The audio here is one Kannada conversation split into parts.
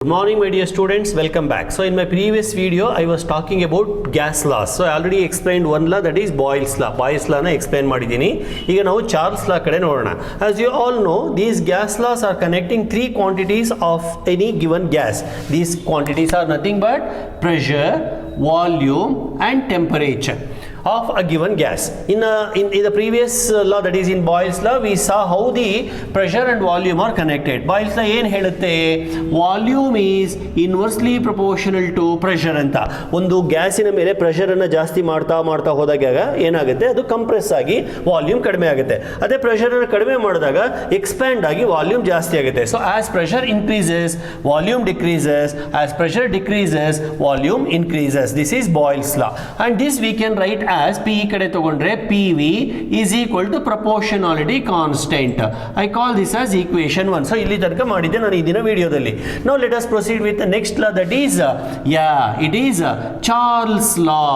Good morning my dear students, welcome back. So in my previous video I was talking about gas laws. So I already explained one law, that is Boyle's law. Boyle's law na explain ಮಾಡಿದ್ದೀನಿ. ಈಗ ನಾವು Charles law ಕಡೆ ನೋಡೋಣ. As you all know, these gas laws are connecting three quantities of any given gas. These quantities are nothing but pressure, volume and temperature of a given gas. In the previous law, that is in Boyle's law, we saw how the pressure and volume are connected. Boyle's law ಏನು ಹೇಳುತ್ತೆ? Volume is inversely proportional to pressure ಅಂತ. ಒಂದು ಗ್ಯಾಸಿನ ಮೇಲೆ ಪ್ರೆಷರ್ ಅನ್ನು ಜಾಸ್ತಿ ಮಾಡ್ತಾ ಹೋದಾಗ ಏನಾಗುತ್ತೆ, ಅದು ಕಂಪ್ರೆಸ್ ಆಗಿ ವಾಲ್ಯೂಮ್ ಕಡಿಮೆ ಆಗುತ್ತೆ. ಅದೇ ಪ್ರೆಷರ್ ಅನ್ನು ಕಡಿಮೆ ಮಾಡಿದಾಗ ಎಕ್ಸ್ಪ್ಯಾಂಡ್ ಆಗಿ ವಾಲ್ಯೂಮ್ ಜಾಸ್ತಿ ಆಗುತ್ತೆ. So as pressure increases volume decreases, as pressure decreases volume increases. This is Boyle's law and this we can write as P ಕಡೆ ತಗೊಂಡ್ರೆ PV is equal to proportionality constant. I call this as equation 1. So ಇಲ್ಲಿ ತನಕ ಮಾಡಿದ್ದೆ ನಾನು ಈ ದಿನ ವಿಡಿಯೋದಲ್ಲಿ. Now let us proceed with the next law, that is it is Charles law.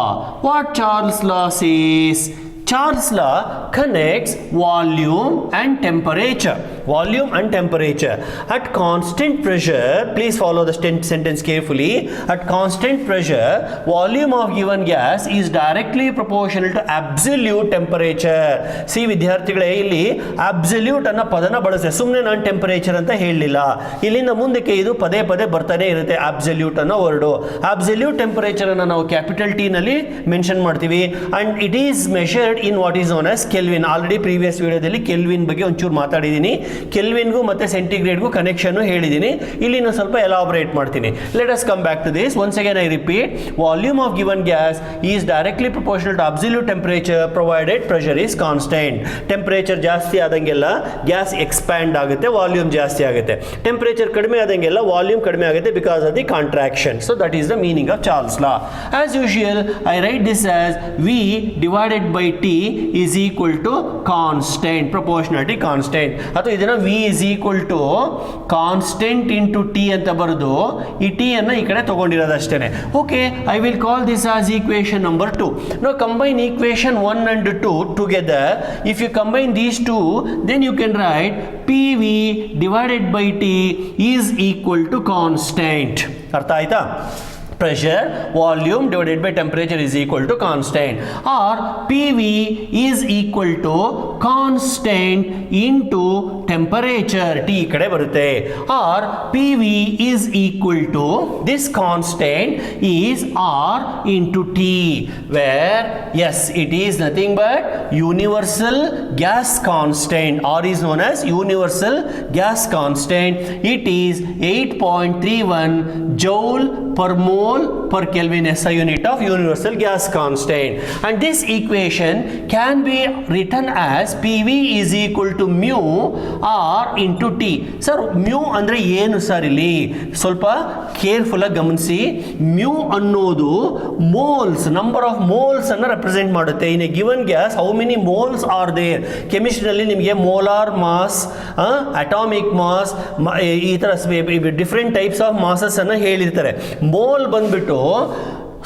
What Charles law says? Charles law connects volume and temperature. Volume and temperature. At constant pressure, please follow the sentence carefully. At constant pressure, volume of given gas is directly proportional to absolute temperature. See ವಿದ್ಯಾರ್ಥಿಗಳೇ, ಇಲ್ಲಿ absolute ಅನ್ನೋ ಪದನ ಬಳಸಿದೆ. ಸುಮ್ಮನೆ ನಾನು ಟೆಂಪರೇಚರ್ ಅಂತ ಹೇಳಲಿಲ್ಲ. ಇಲ್ಲಿಂದ ಮುಂದಕ್ಕೆ ಇದು ಪದೇ ಪದೇ ಬರ್ತಾನೆ ಇರುತ್ತೆ absolute ಅನ್ನೋ ವರ್ಡು. Absolute temperature ಅನ್ನು ನಾವು ಕ್ಯಾಪಿಟಲ್ ಟಿ ನಲ್ಲಿ ಮೆನ್ಷನ್ ಮಾಡ್ತೀವಿ and it is measured in what is known as Kelvin. Already previous ವಿಡಿಯೋದಲ್ಲಿ ಕೆಲ್ವಿನ್ ಬಗ್ಗೆ ಒಂಚೂರು ಮಾತಾಡಿದ್ದೀನಿ. ಕೆಲ್ವಿನ್ಗೂ ಮತ್ತೆ ಸೆಂಟಿಗ್ರೇಡ್ಗೂ ಕನೆಕ್ಷನ್ ಹೇಳಿದ್ದೀನಿ. ಇಲ್ಲಿ ನಾನು ಸ್ವಲ್ಪ ಎಲಾಬರೇಟ್ ಮಾಡ್ತೀನಿ. Let us come back to this. Once again I repeat, volume of given gas is directly proportional to absolute temperature provided pressure is constant. Temperature ಜಾಸ್ತಿ ಆದಂಗೆಲ್ಲ ಗ್ಯಾಸ್ ಎಕ್ಸ್ಪ್ಯಾಂಡ್ ಆಗುತ್ತೆ, ವಾಲ್ಯೂಮ್ ಜಾಸ್ತಿ ಆಗುತ್ತೆ. ಟೆಂಪರೇಚರ್ ಕಡಿಮೆ ಆದಂಗೆಲ್ಲ ವಾಲ್ಯೂಮ್ ಕಡಿಮೆ ಆಗುತ್ತೆ because of the contraction. So that is the meaning of Charles law. As usual I write this as V divided by T is equal to constant, proportionality constant. ಅಥವಾ ಇದನ್ನ V is equal to constant into T ಅಂತ ಬರೆದು ಈ T ಅನ್ನ ಈ ಕಡೆ ತಗೊಂಡಿರೋದು ಅಷ್ಟೇನೆ. Okay, I will call this as equation number 2. Now combine equation 1 and 2 together. If you combine these two, then you can write PV divided by T is equal to constant. ಅರ್ಥ ಆಯ್ತಾ? Pressure, volume divided by temperature is equal to constant, or PV is equal to constant into temperature, T ಕಡೆ ಬರುತ್ತೆ, or PV is equal to this constant is R into T, where yes, it is nothing but universal gas constant. R is known as universal gas constant. It is 8.31 joule per mole per Kelvin, SI unit of universal gas constant. And this equation can be written as PV is equal to mu R into T. Sir, mu ಅಂದ್ರೆ ಏನು ಸರ್? ಇಲ್ಲಿ ಸ್ವಲ್ಪ ಕೇರ್ಫುಲ್ ಆಗಿ ಗಮನಿಸಿ. mu ಅನ್ನೋದು ಮೋಲ್ಸ್, ನಂಬರ್ ಆಫ್ ಮೋಲ್ಸ್ ಅನ್ನು ರೆಪ್ರೆಸೆಂಟ್ ಮಾಡುತ್ತೆ. In a given gas how many moles are there? ಕೆಮಿಸ್ಟ್ರಿಯಲ್ಲಿ ನಿಮಗೆ ಮೋಲಾರ್ ಮಾಸ್, ಅಟಾಮಿಕ್ ಮಾಸ್, ಈ ತರ ಡಿಫ್ರೆಂಟ್ ಟೈಪ್ಸ್ ಆಫ್ ಮಾಸಸ್ ಅನ್ನು ಹೇಳಿರ್ತಾರೆ. ಮೋಲ್ ಬಂದ್ಬಿಟ್ಟು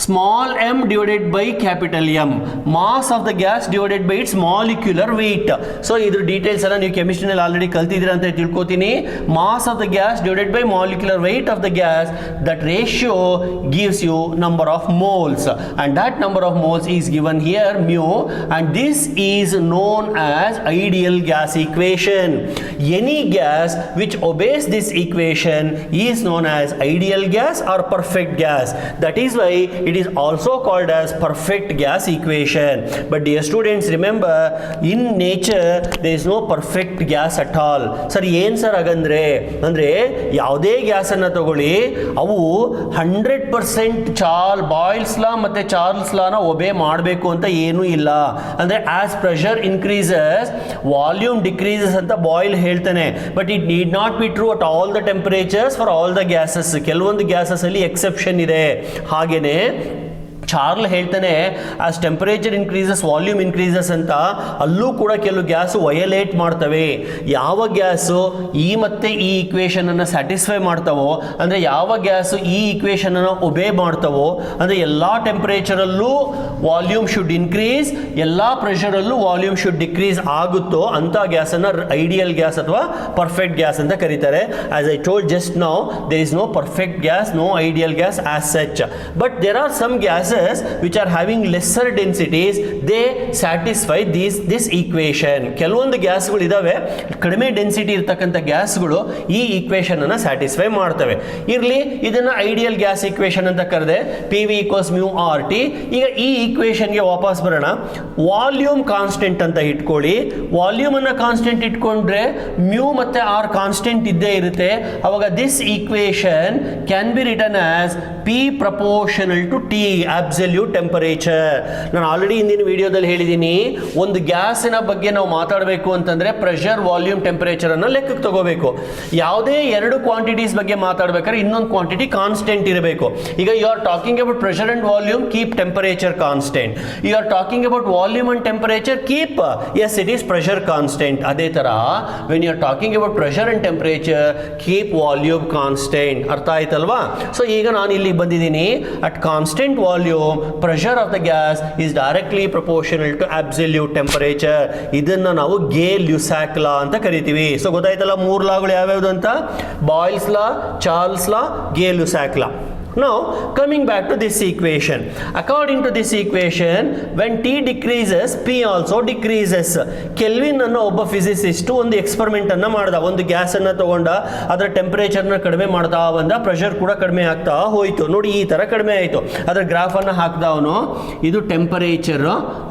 small m divided by capital M, mass of the gas divided by its molecular weight. So ಇದ್ರ ಡೀಟೇಲ್ಸ್ ಎಲ್ಲ ನೀವು ಕೆಮಿಸ್ಟ್ರಿನಲ್ಲಿ ಆಲ್ರೆಡಿ ಕಲ್ತಿದ್ದೀರಾ ಅಂತ ತಿಳ್ಕೊತೀನಿ. mass of the gas divided by molecular weight of the gas, that ratio gives you number of moles, and that number of moles is given here mu, and this is known as ideal gas equation. Any gas which obeys this equation is known as ideal gas or perfect gas. That is why it is also called as perfect gas equation. But dear students, remember, in nature there is no perfect gas at all. Sir, ಏನು ಸರ್ ಹಾಗಂದ್ರೆ ಅಂದ್ರೆ ಯಾವುದೇ ಗ್ಯಾಸ್ ಅನ್ನ ತಗೊಳ್ಳಿ, ಅವು 100% ಬಾಯ್ಲ್ಸ್ ಲಾ ಮತ್ತೆ ಚಾರ್ಲ್ಸ್ ಲಾನ ಒಬೇ ಮಾಡಬೇಕು ಅಂತ ಏನೂ ಇಲ್ಲ. ಅಂದ್ರೆ as pressure increases volume decreases ಅಂತ ಬಾಯ್ಲ್ ಹೇಳ್ತಾನೆ. But it need not be true at all the temperatures for all the gases. ಕೆಲವೊಂದು ಗ್ಯಾಸಸ್ ಅಲ್ಲಿ ಎಕ್ಸೆಪ್ಷನ್ ಇದೆ. ಹಾಗೇನೆ ಚಾರ್ಲ್ ಹೇಳ್ತಾನೆ as temperature increases volume increases ಅಂತ. ಅಲ್ಲೂ ಕೂಡ ಕೆಲವು ಗ್ಯಾಸು ವಯಲೇಟ್ ಮಾಡ್ತವೆ. ಯಾವ ಗ್ಯಾಸು ಈ ಮತ್ತೆ ಈ ಇಕ್ವೇಷನ್ ಅನ್ನು ಸ್ಯಾಟಿಸ್ಫೈ ಮಾಡ್ತಾವೋ, ಅಂದರೆ ಯಾವ ಗ್ಯಾಸು ಈ ಇಕ್ವೇಷನ್ ಅನ್ನು ಒಬೇ ಮಾಡ್ತಾವೋ, ಅಂದರೆ ಎಲ್ಲ ಟೆಂಪರೇಚರಲ್ಲೂ ವಾಲ್ಯೂಮ್ ಶುಡ್ ಇನ್ಕ್ರೀಸ್, ಎಲ್ಲ ಪ್ರೆಷರಲ್ಲೂ ವಾಲ್ಯೂಮ್ ಶುಡ್ ಡಿಕ್ರೀಸ್ ಆಗುತ್ತೋ ಅಂಥ ಗ್ಯಾಸನ್ನು ಐಡಿಯಲ್ ಗ್ಯಾಸ್ ಅಥವಾ ಪರ್ಫೆಕ್ಟ್ ಗ್ಯಾಸ್ ಅಂತ ಕರೀತಾರೆ. As I told just now, there is no perfect gas, no ideal gas as such. But there are some gases which are having lesser densities, they satisfy this equation. ಕೆಲವೊಂದು ಗ್ಯಾಸ್ಗಳು ಇದಾವೆ, ಕಡಿಮೆ ಡೆನ್ಸಿಟಿ ಇರ್ತಕ್ಕಂಥ ಗ್ಯಾಸ್ಗಳು ಈ ಈಕ್ವೇಷನ್ ಅನ್ನು ಸ್ಯಾಟಿಸ್ಫೈ ಮಾಡ್ತವೆ. ಇರಲಿ, ಇದನ್ನು ಐಡಿಯಲ್ ಗ್ಯಾಸ್ ಈಕ್ವೇಷನ್ ಅಂತ ಕರೆದೆ, P V equals mu R T. ಈಗ ಈ ಈಕ್ವೇಷನ್ಗೆ ವಾಪಸ್ ಬರೋಣ. ವಾಲ್ಯೂಮ್ ಕಾನ್ಸ್ಟೆಂಟ್ ಅಂತ ಇಟ್ಕೊಳ್ಳಿ. ವಾಲ್ಯೂಮ್ ಅನ್ನು ಕಾನ್ಸ್ಟೆಂಟ್ ಇಟ್ಕೊಂಡ್ರೆ ಮ್ಯೂ ಮತ್ತೆ ಆರ್ ಕಾನ್ಸ್ಟೆಂಟ್ ಇದ್ದೇ ಇರುತ್ತೆ. ಅವಾಗ this equation can be written as P proportional to T, absolute temperature. ನಾನು ಆಲ್ರೆಡಿ ಹಿಂದಿನ ವಿಡಿಯೋದಲ್ಲಿ ಹೇಳಿದ್ದೀನಿ, ಒಂದು ಗ್ಯಾಸಿನ ಬಗ್ಗೆ ನಾವು ಮಾತಾಡಬೇಕು ಅಂತಂದ್ರೆ ಪ್ರೆಷರ್, ವಾಲ್ಯೂಮ್, ಟೆಂಪರೇಚರ್ ಅನ್ನು ಲೆಕ್ಕಕ್ಕೆ ತಗೋಬೇಕು. ಯಾವುದೇ ಎರಡು ಕ್ವಾಂಟಿಟೀಸ್ ಬಗ್ಗೆ ಮಾತಾಡ್ಬೇಕಾದ್ರೆ ಇನ್ನೊಂದು ಕ್ವಾಂಟಿಟಿ ಕಾನ್ಸ್ಟೆಂಟ್ ಇರಬೇಕು. ಈಗ you are talking about pressure and volume, keep temperature constant. You are talking about volume and temperature, keep as it is pressure constant. ಅದೇ ತರ when you are talking about pressure and temperature, keep volume constant. ಅರ್ಥ ಆಯ್ತಲ್ವಾ? ಸೊ ಈಗ ನಾನು ಇಲ್ಲಿ ಬಂದಿದ್ದೀನಿ, at constant volume pressure of the gas is directly proportional to absolute temperature. ಇದನ್ನ ನಾವು ಗೇ-ಲ್ಯೂಸಾಕ್ ಲಾ ಅಂತ ಕರಿತೀವಿ. ಸೊ ಗೊತ್ತಾಯ್ತಲ್ಲ ಮೂರು ಲಾಗಳು ಯಾವ್ಯಾವುದು ಅಂತ? Boils law, Charles law, ಗೇ-ಲ್ಯೂಸಾಕ್ law. Now coming back to this equation, according to this equation, when T decreases, P also decreases. Kelvin ಅನ್ನೋ ಒಬ್ಬ ಫಿಸಿಸಿಸ್ಟ್ ಒಂದು ಎಕ್ಸ್ಪೆರಿಮೆಂಟ್ ಅನ್ನ ಮಾಡ್ದ. ಒಂದು ಗ್ಯಾಸ್ ಅನ್ನ ತಗೊಂಡ, ಅದರ ಟೆಂಪರೇಚರ್ನ ಕಡಿಮೆ ಮಾಡ್ತಾ ಬಂದ, ಪ್ರೆಷರ್ ಕೂಡ ಕಡಿಮೆ ಆಗ್ತಾ ಹೋಯ್ತು. ನೋಡಿ ಈ ತರ ಕಡಿಮೆ ಆಯ್ತು. ಅದರ ಗ್ರಾಫ್ ಅನ್ನ ಹಾಕ್ದ ಅವನು. ಇದು ಟೆಂಪರೇಚರ್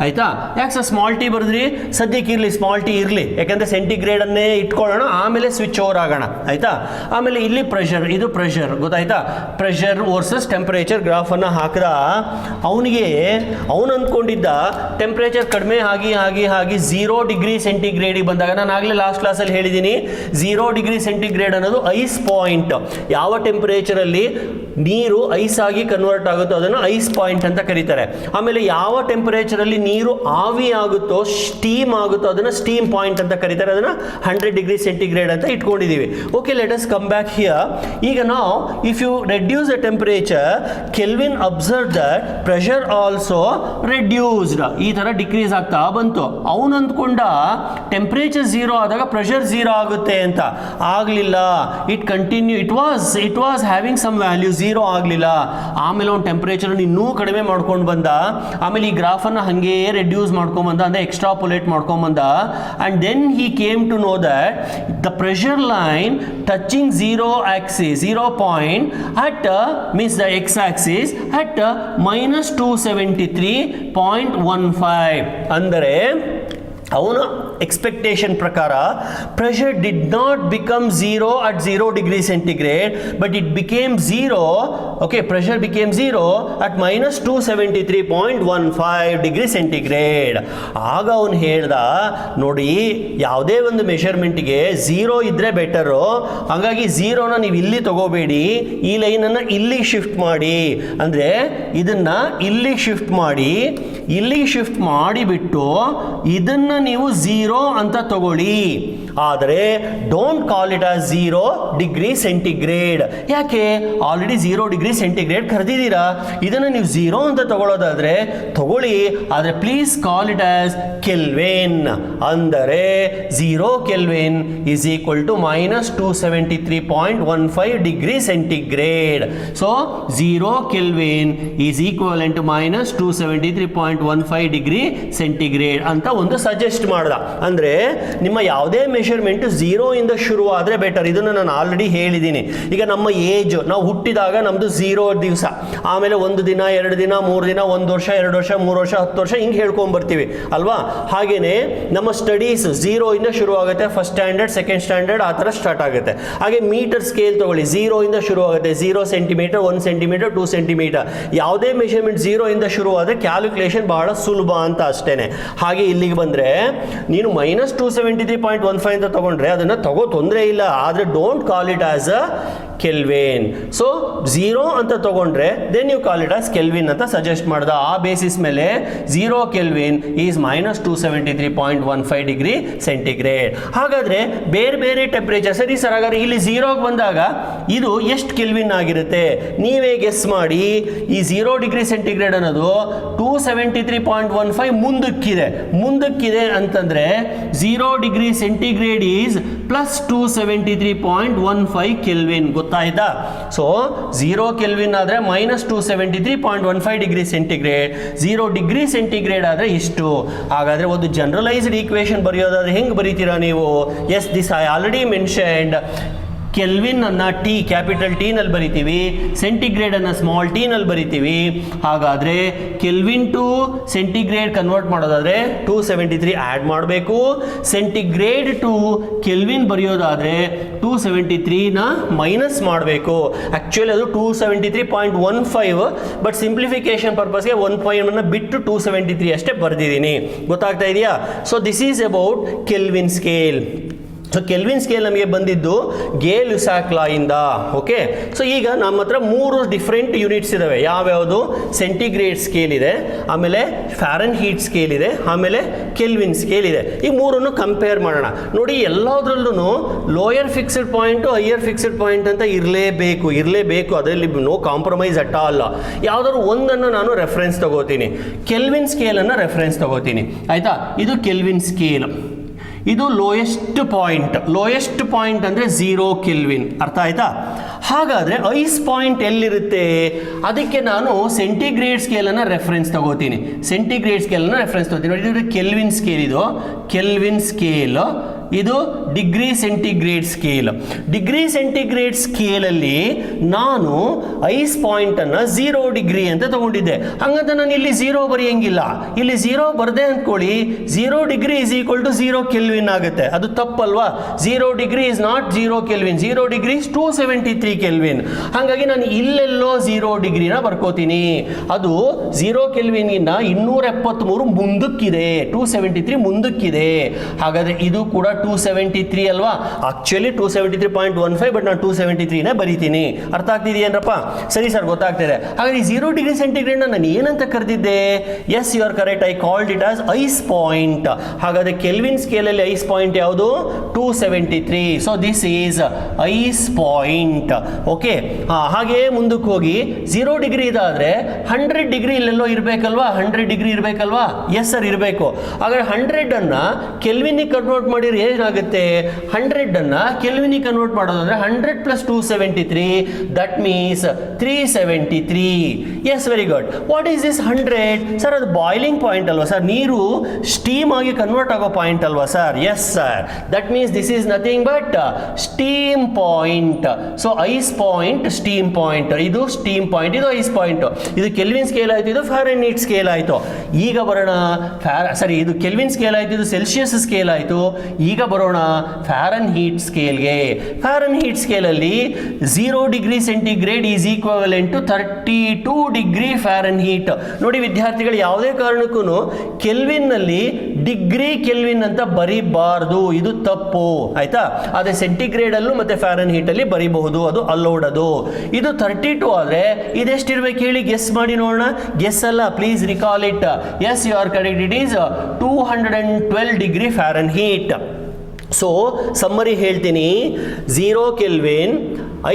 ಆಯ್ತಾ. ಯಾಕೆ ಸರ್ ಸ್ಮಾಲ್ ಟಿ ಬರೆದ್ರಿ? ಸದ್ಯಕ್ಕೆ ಇರ್ಲಿ, ಸ್ಮಾಲ್ ಟಿ ಇರ್ಲಿ, ಯಾಕಂದ್ರೆ ಸೆಂಟಿಗ್ರೇಡ್ ಅನ್ನೇ ಇಟ್ಕೊಳ್ಳೋಣ, ಆಮೇಲೆ ಸ್ವಿಚ್ ಓವರ್ ಆಗೋಣ ಆಯ್ತಾ. ಆಮೇಲೆ ಇಲ್ಲಿ ಪ್ರೆಷರ್, ಇದು ಪ್ರೆಷರ್, ಗೊತ್ತಾಯ್ತಾ. ಪ್ರೆಷರ್ ವರ್ಸಸ್ ಟೆಂಪರೇಚರ್ ಗ್ರಾಫ್ ಅನ್ನ ಹಾಕಿದ. ಅವನು ಅಂದ್ಕೊಂಡಿದ್ದ ಟೆಂಪರೇಚರ್ ಕಡಿಮೆ ಆಗಿ ಆಗಿ ಆಗಿ 0 ಡಿಗ್ರಿ ಸೆಂಟಿಗ್ರೇಡಿಗೆ ಬಂದಾಗ, ನಾನು ಆಗಲೇ ಲಾಸ್ಟ್ ಕ್ಲಾಸಲ್ಲಿ ಹೇಳಿದ್ದೀನಿ, 0 ಡಿಗ್ರಿ ಸೆಂಟಿಗ್ರೇಡ್ ಅನ್ನೋದು ಐಸ್ ಪಾಯಿಂಟ್. ಯಾವ ಟೆಂಪರೇಚರ್ ಅಲ್ಲಿ ನೀರು ಐಸ್ ಆಗಿ ಕನ್ವರ್ಟ್ ಆಗುತ್ತೋ ಅದನ್ನು ಐಸ್ ಪಾಯಿಂಟ್ ಅಂತ ಕರೀತಾರೆ. ಆಮೇಲೆ ಯಾವ ಟೆಂಪರೇಚರ್ ಅಲ್ಲಿ ನೀರು ಆವಿ ಆಗುತ್ತೋ, ಸ್ಟೀಮ್ ಆಗುತ್ತೋ, ಅದನ್ನು ಸ್ಟೀಮ್ ಪಾಯಿಂಟ್ ಅಂತ ಕರೀತಾರೆ. ಅದನ್ನು 100 ಡಿಗ್ರಿ ಸೆಂಟಿಗ್ರೇಡ್ ಅಂತ ಇಟ್ಕೊಂಡಿದ್ದೀವಿ. Okay, let us come back here. ಈಗ ನಾವು if you reduce the temperature, kelvin observe that pressure also reduced. ಈ ತರ ಡಿಕ್ರೀಸ್ ಆಗ್ತಾ ಬಂತು. ಅವನು ಅಂದ್ಕೊಂಡ ಟೆಂಪರೇಚರ್ 0 ಆದಾಗ ಪ್ರೆಷರ್ 0 ಆಗುತ್ತೆ ಅಂತ. ಆಗಲಿಲ್ಲ. It continue, it was having some value, 0 ಆಗಲಿಲ್ಲ. ಆಮೇಲೆ ಅವ್ನು ಟೆಂಪರೇಚರ್ ಇನ್ನೂ ಕಡಿಮೆ ಮಾಡ್ಕೊಂಡು ಬಂದ. ಆಮೇಲೆ ಈ ಗ್ರಾಫ್ ಅನ್ನ ಹಂಗೆ ರೆಡ್ಯೂಸ್ ಮಾಡ್ಕೊಂಡ್ ಬಂದ, ಅಂದ್ರೆ ಎಕ್ಸ್ಟ್ರಾಪುಲೇಟ್ ಮಾಡ್ಕೊಂಡ್ ಬಂದ. And then he came to know that the pressure line touching 0 axis, 0 point at means the x-axis at minus 273.15. ಅಂದರೆ ಅವನ ಎಕ್ಸ್ಪೆಕ್ಟೇಷನ್ ಪ್ರಕಾರ pressure did not become 0 at 0 degree centigrade, but it became 0. Okay, pressure became 0 at minus 273.15 degree centigrade. ಆಗ ಅವನು ಹೇಳ್ದ, ನೋಡಿ ಯಾವುದೇ ಒಂದು ಮೆಷರ್ಮೆಂಟ್ಗೆ 0 ಇದ್ರೆ ಬೆಟರು, ಹಾಗಾಗಿ 0ನ ನೀವು ಇಲ್ಲಿ ತಗೋಬೇಡಿ, ಈ ಲೈನನ್ನು ಇಲ್ಲಿ ಶಿಫ್ಟ್ ಮಾಡಿ. ಅಂದರೆ ಇದನ್ನ ಇಲ್ಲಿ ಶಿಫ್ಟ್ ಮಾಡಿ, ಇಲ್ಲಿ ಶಿಫ್ಟ್ ಮಾಡಿಬಿಟ್ಟು ಇದನ್ನ ನೀವು 0 ಅಂತ ತಗೊಳ್ಳಿ. ಆದರೆ don't call it as 0 degree centigrade. ಯಾಕೆ? ಆಲ್ರೆಡಿ 0 ಡಿಗ್ರಿ ಸೆಂಟಿಗ್ರೇಡ್ ಕರೆದಿದ್ದೀರಾ. ಇದನ್ನು ನೀವು 0 ಅಂತ ತಗೊಳ್ಳೋದಾದ್ರೆ ತಗೊಳ್ಳಿ, ಆದರೆ please call it as Kelvin. ಅಂದರೆ 0 Kelvin is equal to minus 273.15 degree centigrade. So 0 Kelvin is equivalent to minus 273.15 degree centigrade ಅಂತ ಒಂದು ಸಜೆಸ್ಟ್ ಮಾಡ್ದ. ಅಂದ್ರೆ ನಿಮ್ಮ ಯಾವುದೇ ಮೆಷರ್ಮೆಂಟ್ 0 ಇಂದ ಶುರು ಆದರೆ ಬೆಟರ್. ಇದನ್ನು ನಾನು ಆಲ್ರೆಡಿ ಹೇಳಿದ್ದೀನಿ. ಈಗ ನಮ್ಮ ಏಜ್, ನಾವು ಹುಟ್ಟಿದಾಗ ನಮ್ದು 0 ದಿವಸ, ಆಮೇಲೆ 1 ದಿನ, 2 ದಿನ, 3 ದಿನ, 1 ವರ್ಷ, 2 ವರ್ಷ, 3 ವರ್ಷ, 10 ವರ್ಷ ಹಿಂಗೆ ಹೇಳ್ಕೊಂಡ್ ಬರ್ತೀವಿ ಅಲ್ವಾ. ಹಾಗೇನೆ ನಮ್ಮ ಸ್ಟಡೀಸ್ 0 ಇಂದ ಶುರು ಆಗುತ್ತೆ. ಫಸ್ಟ್ ಸ್ಟ್ಯಾಂಡರ್ಡ್, ಸೆಕೆಂಡ್ ಸ್ಟ್ಯಾಂಡರ್ಡ್ ಆ ಥರ ಸ್ಟಾರ್ಟ್ ಆಗುತ್ತೆ. ಹಾಗೆ ಮೀಟರ್ ಸ್ಕೇಲ್ ತಗೊಳ್ಳಿ, 0 ಇಂದ ಶುರು ಆಗುತ್ತೆ. 0 ಸೆಂಟಿಮೀಟರ್, 1 ಸೆಂಟಿಮೀಟರ್, 2 ಸೆಂಟಿಮೀಟರ್. ಯಾವುದೇ ಮೆಷರ್ಮೆಂಟ್ 0 ಇಂದ ಶುರು ಆದರೆ ಕ್ಯಾಲ್ಕುಲೇಷನ್ ಬಹಳ ಸುಲಭ ಅಂತ ಅಷ್ಟೇನೆ. ಹಾಗೆ ಇಲ್ಲಿಗೆ ಬಂದರೆ ನೀನು minus 273.15 ಅಂತ ತಗೊಂಡ್ರೆ ಅದನ್ನು ತೊಂದರೆ ಇಲ್ಲ. ಆದರೆ don't call it as a kelvin. So 0 ಅಂತ ತಗೊಂಡ್ರೆ then you call it as kelvin ಅಂತ ಸಜೆಸ್ಟ್ ಮಾಡ್ದ. ಆ ಬೇಸಿಸ್ ಮೇಲೆ 0 ಕೆಲ್ವಿನ್ ಈಸ್ -273.15 ಡಿಗ್ರಿ ಸೆಂಟಿಗ್ರೇಡ್. ಹಾಗಾದ್ರೆ ಬೇರೆ ಬೇರೆ ಟೆಂಪರೇಚರ್, ಸರಿ ಸರ್ ಹಾಗಾದ್ರೆ ಇಲ್ಲಿ 0ಗೆ ಬಂದಾಗ ಇದು ಎಷ್ಟು ಕೆಲ್ವಿನ್ ಆಗಿರುತ್ತೆ ನೀವೇ ಗೆಸ್ ಮಾಡಿ. ಈ 0 ಡಿಗ್ರಿ ಸೆಂಟಿಗ್ರೇಡ್ ಅನ್ನೋದು 273.15 ಮುಂದಕ್ಕಿದೆ ಅಂತಂದ್ರೆ 0 ಡಿಗ್ರಿ ಸೆಂಟಿಗ್ರೇಡ್ ಈಸ್ +273.15 ಕೆಲ್ವಿನ್. ಗೊತ್ತಾಯ್ತಾ? ಸೊ 0 ಕೆಲ್ವಿನ್ ಆದ್ರೆ -273.15 ಡಿಗ್ರಿ ಸೆಂಟಿಗ್ರೇಡ್, 0 ಡಿಗ್ರಿ ಸೆಂಟಿಗ್ರೇಡ್ ಆದ್ರೆ ಇಷ್ಟು. ಹಾಗಾದ್ರೆ ಒಂದು ಜನರಲೈಸ್ಡ್ ಈಕ್ವೇಶನ್ ಬರೆಯೋದಾದ್ರೆ ಹೆಂಗ್ ಬರೀತೀರಾ ನೀವು? Yes, this I already mentioned. Kelvin ಅನ್ನ ಟಿ ಕ್ಯಾಪಿಟಲ್ ಟಿ ನಲ್ಲಿ ಬರಿತೀವಿ, ಸೆಂಟಿಗ್ರೇಡ್ ಅನ್ನ ಸ್ಮಾಲ್ ಟಿ ನಲ್ಲಿ ಬರಿತೀವಿ. ಹಾಗಾದ್ರೆ ಕೆಲ್ವಿನ್ ಟು ಸೆಂಟಿಗ್ರೇಡ್ ಕನ್ವರ್ಟ್ ಮಾಡೋದಾದ್ರೆ 273 ಆಡ್ ಮಾಡಬೇಕು. ಸೆಂಟಿಗ್ರೇಡ್ ಟು ಕೆಲ್ವಿನ್ ಬರೆಯೋದಾದ್ರೆ 273 ನ ಮೈನಸ್ ಮಾಡಬೇಕು. ಆಕ್ಚುಲಿ ಅದು 273.15, ಬಟ್ ಸಿಂಪ್ಲಿಫಿಕೇಶನ್ ಪರ್ಪಸ್ಗೆ 1 ಪಾಯಿಂಟ್ ಬಿಟ್ಟು 273 ಅಷ್ಟೇ ಬರ್ದಿದ್ದೀನಿ. ಗೊತ್ತಾಗ್ತಾ ಇದೆಯಾ? So this is about kelvin scale. So kelvin scale ನಮಗೆ ಬಂದಿದ್ದು ಗೇ-ಲುಸಾಕ್ ಲಾ ಇಂದ. ಓಕೆ, ಸೊ ಈಗ ನಮ್ಮ ಹತ್ರ 3 ಡಿಫ್ರೆಂಟ್ ಯೂನಿಟ್ಸ್ ಇದಾವೆ. ಯಾವ್ಯಾವುದು? ಸೆಂಟಿಗ್ರೇಡ್ ಸ್ಕೇಲ್ ಇದೆ, ಆಮೇಲೆ ಫ್ಯಾರನ್ ಹೀಟ್ ಸ್ಕೇಲ್ ಇದೆ, ಆಮೇಲೆ ಕೆಲ್ವಿನ್ ಸ್ಕೇಲ್ ಇದೆ. ಈ ಮೂರನ್ನು ಕಂಪೇರ್ ಮಾಡೋಣ. ನೋಡಿ, ಎಲ್ಲದರಲ್ಲೂ lower fixed point, higher fixed point ಅಂತ ಇರಲೇಬೇಕು. ಅದರಲ್ಲಿ ನೋ ಕಾಂಪ್ರಮೈಸ್ ಅಟ್ ಆಲ್. ಯಾವ್ದಾದ್ರು ಒಂದನ್ನು ನಾನು ರೆಫರೆನ್ಸ್ ತಗೋತೀನಿ. ಕೆಲ್ವಿನ್ ಸ್ಕೇಲ್ ಅನ್ನ ರೆಫರೆನ್ಸ್ ತಗೋತೀನಿ. ಆಯ್ತಾ? ಇದು ಕೆಲ್ವಿನ್ ಸ್ಕೇಲ್, ಇದು ಲೋಯೆಸ್ಟ್ ಪಾಯಿಂಟ್ ಅಂದರೆ 0 ಕೆಲ್ವಿನ್. ಅರ್ಥ ಆಯ್ತಾ? ಹಾಗಾದರೆ ಐಸ್ ಪಾಯಿಂಟ್ ಎಲ್ಲಿರುತ್ತೆ? ಅದಕ್ಕೆ ನಾನು ಸೆಂಟಿಗ್ರೇಡ್ ಸ್ಕೇಲನ್ನು ರೆಫರೆನ್ಸ್ ತಗೋತೀನಿ. ಇದು ಕೆಲ್ವಿನ್ ಸ್ಕೇಲ್, ಇದು ಕೆಲ್ವಿನ್ ಸ್ಕೇಲ್, ಇದು degree centigrade scale. Degree centigrade ಸ್ಕೇಲಲ್ಲಿ ನಾನು ಐಸ್ ಪಾಯಿಂಟ್ ಅನ್ನ 0 ಡಿಗ್ರಿ ಅಂತ ತಗೊಂಡಿದ್ದೆ. ಹಂಗಂತ ನಾನು ಇಲ್ಲಿ 0 ಬರೆಯಂಗಿಲ್ಲ. ಇಲ್ಲಿ 0 ಬರ್ದೆ ಅಂದ್ಕೊಳ್ಳಿ, 0 degree is equal to 0 kelvin ಆಗುತ್ತೆ. ಅದು ತಪ್ಪಲ್ವಾ? 0 degree is not 0 kelvin. 0 degree is 273 kelvin. ಹಾಗಾಗಿ ನಾನು ಇಲ್ಲೆಲ್ಲೋ 0 ಡಿಗ್ರಿನ ಬರ್ಕೋತೀನಿ. ಅದು 0 ಕೆಲ್ವಿನ್ಗಿಂತ 273 ಮುಂದಕ್ಕಿದೆ, 273 ಮುಂದಕ್ಕಿದೆ. ಹಾಗಾದ್ರೆ ಇದು ಕೂಡ 273 ಅಲ್ವಾ? ಆಕ್ಚುಲಿ 273.15, ಬಟ್ ನಾನು 273ನೇ ಬರೀತೀನಿ. ಅರ್ಥ ಆಗ್ತಿದೆಯೇನಪ್ಪ? ಸರಿ ಸರ್, ಗೊತ್ತಾಗ್ತಿದೆ. ಹಾಗಾದ್ರೆ 0 ಡಿಗ್ರಿ ಸೆಂಟಿಗ್ರೇಡ್ ನಾನು ಏನಂತ ಕರೆದಿದ್ದೆ? Yes, you are correct, I called it as ice point. ಹಾಗಾದ್ರೆ ಕೆಲ್ವಿನ್ ಸ್ಕೇಲಲ್ಲಿ ಐಸ್ ಪಾಯಿಂಟ್ ಯಾವುದು? 273. So this is ice point. Okay, ಹಾಗೆ ಮುಂದಕ್ಕೆ ಹೋಗಿ 0 ಡಿಗ್ರಿ ಇದಾದ್ರೆ 100 ಡಿಗ್ರಿ ಇಲ್ಲೆಲ್ಲೋ ಇರಬೇಕಲ್ವಾ? 100 ಡಿಗ್ರಿ ಇರಬೇಕಲ್ವಾ? ಎಸ್ ಸರ್, ಇರಬೇಕು. ಹಾಗಾದ್ರೆ 100 ಅನ್ನ ಕೆಲ್ವಿನ್ಗೆ ಕನ್ವರ್ಟ್ ಮಾಡಿದ್ರೆ ಏನಾಗುತ್ತೆ? 100 ಅನ್ನ ಕೆಲ್ವಿನ್ಗೆ ಕನ್ವರ್ಟ್ ಮಾಡೋದಾದ್ರೆ 100 + 273, that means 373. Yes, very good. What is this 100? Sir, ಅದು ಬಾಯ್ಲಿಂಗ್ ಪಾಯಿಂಟ್ ಅಲ್ವಾ ಸರ್? ನೀರು ಸ್ಟೀಮ್ ಆಗಿ ಕನ್ವರ್ಟ್ ಆಗೋ ಪಾಯಿಂಟ್ ಅಲ್ವಾ sir? Yes sir, that means this is nothing but steam point. So ice point, steam point. ಇದು ಸ್ಟೀಮ್ ಪಾಯಿಂಟ್, ಇದು ಐಸ್ ಪಾಯಿಂಟ್. ಇದು ಕೆಲ್ವಿನ್ ಸ್ಕೇಲ್ ಆಯ್ತು, ಇದು ಫ್ಯಾರನ್ಹೀಟ್ ಸ್ಕೇಲ್ ಆಯ್ತು. ಈಗ ಬರೋಣ, ಇದು ಕೆಲ್ವಿನ್ ಸ್ಕೇಲ್ ಆಯ್ತು, ಇದು ಸೆಲ್ಸಿಯಸ್ ಸ್ಕೇಲ್ ಆಯ್ತು. ಈಗ ಬರೋಣ ಫ್ಯಾರನ್ಹೀಟ್ ಸ್ಕೇಲ್ಗೆ. ಫ್ಯಾರನ್ಹೀಟ್ ಸ್ಕೇಲಲ್ಲಿ 0 degree centigrade is equivalent to 32 degree Fahrenheit. ನೋಡಿ ವಿದ್ಯಾರ್ಥಿಗಳು, ಯಾವುದೇ ಕಾರಣಕ್ಕೂ ಕೆಲ್ವಿನ್ನಲ್ಲಿ ಡಿಗ್ರಿ ಕೆಲ್ವಿನ್ ಅಂತ ಬರೀಬಾರ್ದು, ಇದು ತಪ್ಪು. ಆಯ್ತಾ? ಅದೇ ಸೆಂಟಿಗ್ರೇಡ್ ಅಲ್ಲೂ ಮತ್ತೆ ಫ್ಯಾರನ್ಹೀಟ್ ಅಲ್ಲಿ ಬರೀಬಹುದು, ಅದು ಅಲೌಡ್. ಅದು ಇದು 32 ಆದ್ರೆ ಇದೆಷ್ಟಿರ್ಬೇಕು ಹೇಳಿ? ಗೆಸ್ ಮಾಡಿ ನೋಡೋಣ. ಗೆಸ್ ಅಲ್ಲ, please recall it. Yes, you are correct, it is 212 degree Fahrenheit. So summary ಹೇಳ್ತೀನಿ. 0 Kelvin,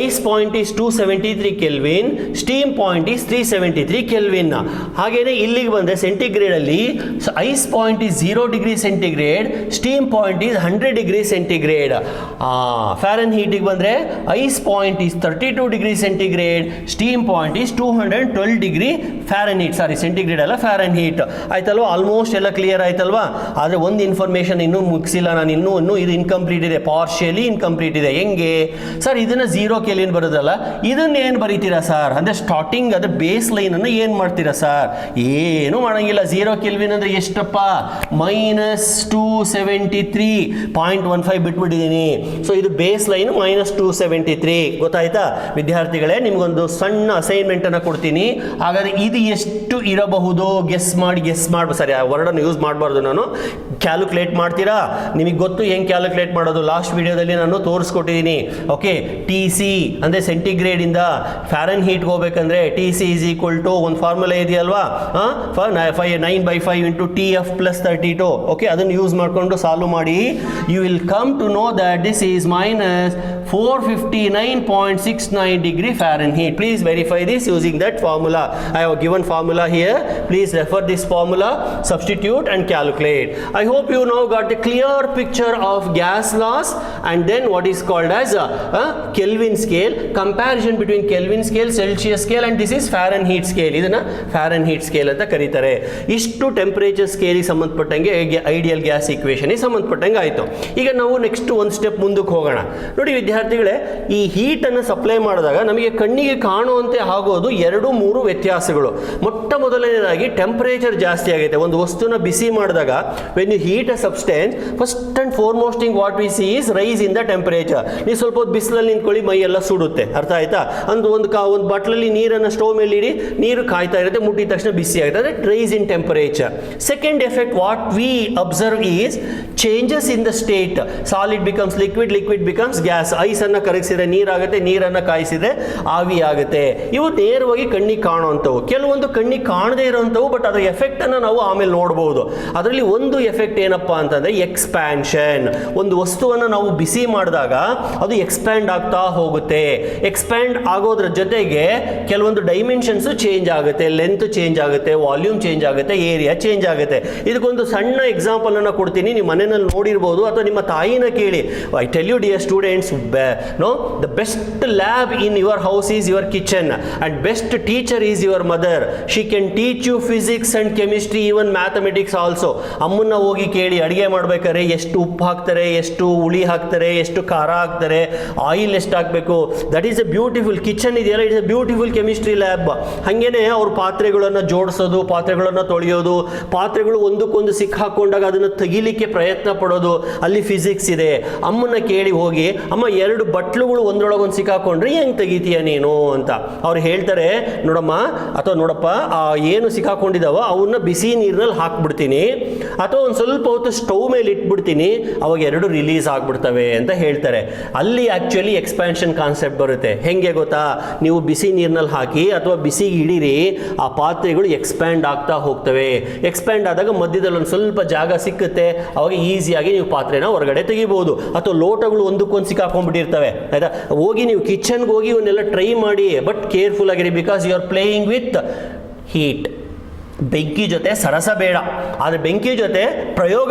ice point is 273 Kelvin, steam point is 373 Kelvin. ಹಾಗೇನೆ ಇಲ್ಲಿಗೆ ಬಂದರೆ ಸೆಂಟಿಗ್ರೇಡ್ ಅಲ್ಲಿ ice point is 0 degree centigrade, steam point is 100 degree centigrade. ಫ್ಯಾರನ್ ಹೀಟಿಗೆ ಬಂದರೆ ice point is 32 degree centigrade, steam point is 212 degree Fahrenheit. Sorry, centigrade ಅಲ್ಲ, ಫ್ಯಾರನ್ ಹೀಟ್. ಆಯ್ತಲ್ವಾ? ಆಲ್ಮೋಸ್ಟ್ ಎಲ್ಲ ಕ್ಲಿಯರ್ ಆಯ್ತಲ್ವಾ? ಆದರೆ ಒಂದು ಇನ್ಫಾರ್ಮೇಷನ್ ಇನ್ನೂ ಮುಗಿಸಿಲ್ಲ ನಾನು. ಇನ್ನೂ ಇದು ಇನ್ಕಂಪ್ಲೀಟ್ ಇದೆ, ಪಾರ್ಷಿಯಲಿ ಇನ್ಕಂಪ್ಲೀಟ್ ಇದೆ. ಹೆಂಗೆ ಸರ್? ಇದನ್ನ 0 ಕೆಲ್ವಿನ್ ಬರೋದಲ್ಲ, ಇದನ್ನ ಏನು ಬರೀತೀರಾ ಸರ್? ಅಂದ್ರೆ ಸ್ಟಾರ್ಟಿಂಗ್ ಅದ್ರ ಬೇಸ್ ಲೈನ್ ಅನ್ನು ಏನು ಮಾಡ್ತೀರಾ ಸರ್? ಏನು ಮಾಡಂಗಿಲ್ಲ. 0 ಕೆಲ್ವಿನ್ ಅಂದ್ರೆ ಎಷ್ಟಪ್ಪ? -273.15 ಬಿಟ್ಬಿಟ್ಟಿದ್ದೀನಿ. ಸೊ ಇದು ಬೇಸ್ ಲೈನ್ -273. ಗೊತ್ತಾಯ್ತಾ ವಿದ್ಯಾರ್ಥಿಗಳೇ? ನಿಮ್ಗೊಂದು ಸಣ್ಣ ಅಸೈನ್ಮೆಂಟ್ ಅನ್ನ ಕೊಡ್ತೀನಿ. ಹಾಗಾದ್ರೆ ಇದು ಎಷ್ಟು ಇರಬಹುದು? ಗೆಸ್ ಮಾಡಿ. ಸರಿ, ಆ ವರ್ಡನ್ನು ಯೂಸ್ ಮಾಡಬಾರ್ದು ನಾನು. ಕ್ಯಾಲ್ಕುಲೇಟ್ ಮಾಡ್ತೀರಾ? ನಿಮಗೆ ಗೊತ್ತು ಹೆಂಗೆ ಕ್ಯಾಲ್ಕುಲೇಟ್ ಮಾಡೋದು, ಲಾಸ್ಟ್ ವಿಡಿಯೋದಲ್ಲಿ ನಾನು ತೋರಿಸ್ಕೊಟ್ಟಿದ್ದೀನಿ. ಓಕೆ, ಟಿ ಸಿ ಅಂದರೆ ಸೆಂಟಿಗ್ರೇಡಿಂದ ಫ್ಯಾರನ್ ಹೀಟ್ಗೆ ಹೋಗ್ಬೇಕಂದ್ರೆ T C is equal to ಒಂದು ಫಾರ್ಮುಲಾ ಇದೆಯಲ್ವಾ, 9/5 into T F plus 32. Okay, ಅದನ್ನು ಯೂಸ್ ಮಾಡಿಕೊಂಡು ಸಾಲ್ವ್ ಮಾಡಿ. You will come to know that this is minus 459.69 degree Fahrenheit. Please verify this using that formula. I have given formula here. Please refer this formula, substitute and calculate. I hope you now got the clear picture of gas laws and then what is called as a Kelvin scale, comparison between Kelvin scale, Celsius scale and this is Fahrenheit scale. ಇದನ್ನ Fahrenheit scale ಅಂತ ಕರೀತಾರೆ. ಇಷ್ಟು ಟೆಂಪರೇಚರ್ ಸ್ಕೇಲಿಗೆ ಸಂಬಂಧಪಟ್ಟಂಗೆ ಐಡಿಯಲ್ ಗ್ಯಾಸ್ ಈಕ್ವೇಷನ್ಗೆ ಸಂಬಂಧಪಟ್ಟಂಗೆ ಆಯಿತು. ಈಗ ನಾವು ನೆಕ್ಸ್ಟ್ ಒಂದು ಸ್ಟೆಪ್ ಮುಂದಕ್ಕೆ ಹೋಗೋಣ. ನೋಡಿ ವಿದ್ಯಾರ್ಥಿಗಳೇ, ಈ ಹೀಟನ್ನು ಸಪ್ಲೈ ಮಾಡಿದಾಗ ನಮಗೆ ಕಣ್ಣಿಗೆ ಕಾಣುವಂತೆ ಆಗೋದು 2-3 ವ್ಯತ್ಯಾಸಗಳು. ಮೊಟ್ಟ ಮೊದಲನೇದಾಗಿ ಟೆಂಪರೇಚರ್ ಜಾಸ್ತಿ ಆಗುತ್ತೆ. ಒಂದು ವಸ್ತುನ ಬಿಸಿ ಮಾಡಿದಾಗ when you heat a substance, first and foremost thing what we see is rise in the temperature. ನೀವು ಸ್ವಲ್ಪ ಹೊತ್ತು ಬಿಸಿಲಲ್ಲಿ ನಿಂತ್ಕೊಳ್ಳಿ, ಮೈ ಎಲ್ಲ ಸುಡುತ್ತೆ, ಅರ್ಥ ಆಯ್ತಾ? ಒಂದು ಬಾಟ್ಲಲ್ಲಿ ನೀರನ್ನು ಸ್ಟೋವ್ ಮೇಲೆ ಇಡಿ, ನೀರು ಕಾಯ್ತಾ ಇರುತ್ತೆ, ಮುಟ್ಟಿದ ತಕ್ಷಣ ಬಿಸಿ ಆಗುತ್ತೆ, ಅಂದರೆ rise in temperature. Second effect what we observe is changes in the state. Solid becomes liquid, liquid becomes gas. ಐಸನ್ನು ಕರಗಿಸಿದ್ರೆ ನೀರಾಗುತ್ತೆ, ನೀರನ್ನು ಕಾಯಿಸಿದ್ರೆ ಆವಿ ಆಗುತ್ತೆ. ಇವು ನೇರವಾಗಿ ಕಣ್ಣಿಗೆ ಕಾಣುವಂಥವು. ಕೆಲವೊಂದು ಕಣ್ಣಿಗೆ ಕಾಣದೇ ಇರುವಂಥವು, ಬಟ್ ಅದರ ಎಫೆಕ್ಟನ್ನು ನಾವು ಆಮೇಲೆ ನೋಡ್ಬೋದು. ಅದರಲ್ಲಿ ಒಂದು ಎಫೆಕ್ಟ್ ಏನಪ್ಪ ಅಂತಂದರೆ ಎಕ್ಸ್ಪ್ಯಾನ್ಷನ್. ಒಂದು ವಸ್ತುವನ್ನು ನಾವು ಬಿಸಿ ಮಾಡಿದಾಗ ಅದು ಎಕ್ಸ್ಪ್ಯಾಂಡ್ ಆಗ್ತಾ ಹೋಗುತ್ತೆ. ಎಕ್ಸ್ಪ್ಯಾಂಡ್ ಆಗೋದ್ರ ಜೊತೆಗೆ ಕೆಲವೊಂದು ಡೈಮೆನ್ಷನ್ಸ್ ಚೇಂಜ್ ಆಗುತ್ತೆ, ಲೆಂತ್ ಚೇಂಜ್ ಆಗುತ್ತೆ, ವಾಲ್ಯೂಮ್ ಚೇಂಜ್ ಆಗುತ್ತೆ, ಏರಿಯಾ ಚೇಂಜ್ ಆಗುತ್ತೆ. ಇದಕ್ಕೊಂದು ಸಣ್ಣ ಎಕ್ಸಾಂಪಲ್ ಅನ್ನು ಕೊಡ್ತೀನಿ, ನೀವು ಮನೆಯಲ್ಲಿ ನೋಡಿರ್ಬೋದು ಅಥವಾ ನಿಮ್ಮ ತಾಯಿನ ಕೇಳಿ. I tell you dear students, the best lab in your house is your kitchen and best teacher is your mother. She can teach you physics and chemistry, even mathematics also. ಅಮ್ಮನ್ನ ಹೋಗಿ ಕೇಳಿ, ಅಡುಗೆ ಮಾಡ್ಬೇಕಾದ್ರೆ ಎಷ್ಟು ಉಪ್ಪು ಹಾಕ್ತಾರೆ, ಎಷ್ಟು ಹುಳಿ ಹಾಕ್ತಾರೆ, ಎಷ್ಟು ಖಾರ ಹಾಕ್ತಾರೆ, ಆಯಿಲ್ ಎಷ್ಟು ಹಾಕಬೇಕು. That is a beautiful kitchen ಇದೆಯಲ್ಲ, it's a beautiful chemistry lab. ಹಾಗೇನೆ ಅವ್ರ ಪಾತ್ರೆಗಳನ್ನು ಜೋಡಿಸೋದು, ಪಾತ್ರೆಗಳನ್ನು ತೊಳೆಯೋದು, ಪಾತ್ರೆಗಳು ಒಂದಕ್ಕೊಂದು ಸಿಕ್ಕಾಕೊಂಡಾಗ ಅದನ್ನು ತೆಗಿಲಿಕ್ಕೆ ಪ್ರಯತ್ನ ಪಡೋದು, ಅಲ್ಲಿ ಫಿಸಿಕ್ಸ್ ಇದೆ. ಅಮ್ಮನ್ನ ಕೇಳಿ ಹೋಗಿ, ಅಮ್ಮ 2 ಬಟ್ಲುಗಳು ಒಂದ್ರೊಳಗೊಂದು ಸಿಕ್ಕಾಕೊಂಡ್ರೆ ಹೆಂಗೆ ತೆಗಿತೀಯ ನೀನು ಅಂತ. ಅವ್ರು ಹೇಳ್ತಾರೆ, ನೋಡಮ್ಮ ಅಥವಾ ನೋಡಪ್ಪ, ಏನು ಸಿಕ್ಕಾಕೊಂಡಿದ್ದಾವೋ ಅವನ್ನ ಬಿಸಿ ನೀರಿನಲ್ಲಿ ಹಾಕ್ಬಿಡ್ತೀನಿ ಅಥವಾ ಒಂದು ಸ್ವಲ್ಪ ಹೊತ್ತು ಸ್ಟವ್ ಮೇಲೆ ಇಟ್ಬಿಡ್ತೀನಿ, ಅವಾಗ 2 ರಿಲೀಸ್ ಆಗ್ಬಿಡ್ತವೆ ಅಂತ ಹೇಳ್ತಾರೆ. ಅಲ್ಲಿ ಆ್ಯಕ್ಚುಲಿ ಎಕ್ಸ್ಪ್ಯಾನ್ಷನ್ ಕಾನ್ಸೆಪ್ಟ್ ಬರುತ್ತೆ. ಹೆಂಗೆ ಗೊತ್ತಾ, ನೀವು ಬಿಸಿ ನೀರಿನಲ್ಲಿ ಹಾಕಿ ಅಥವಾ ಬಿಸಿಗೆ ಇಡೀರಿ, ಆ ಪಾತ್ರೆಗಳು ಎಕ್ಸ್ಪ್ಯಾಂಡ್ ಆಗ್ತಾ ಹೋಗ್ತವೆ. ಎಕ್ಸ್ಪ್ಯಾಂಡ್ ಆದಾಗ ಮಧ್ಯದಲ್ಲಿ ಒಂದು ಸ್ವಲ್ಪ ಜಾಗ ಸಿಕ್ಕುತ್ತೆ, ಅವಾಗ ಈಸಿಯಾಗಿ ನೀವು ಪಾತ್ರೆನ ಹೊರಗಡೆ ತೆಗಿಬಹುದು. ಅಥವಾ ಲೋಟಗಳು ಒಂದಕ್ಕೊಂದು ಸಿಕ್ಕಾಕೊಂಡ್ಬಿಟ್ಟಿರ್ತವೆ, ಆಯ್ತಾ? ಹೋಗಿ ನೀವು ಕಿಚನ್ಗೆ ಹೋಗಿ ಇವನ್ನೆಲ್ಲ ಟ್ರೈ ಮಾಡಿ, ಬಟ್ ಕೇರ್ಫುಲ್ ಆಗಿರಿ, because you are playing with heat. ಬೆಂಕಿ ಜೊತೆ ಸರಸ ಬೇಡ, ಆದರೆ ಬೆಂಕಿ ಜೊತೆ ಪ್ರಯೋಗ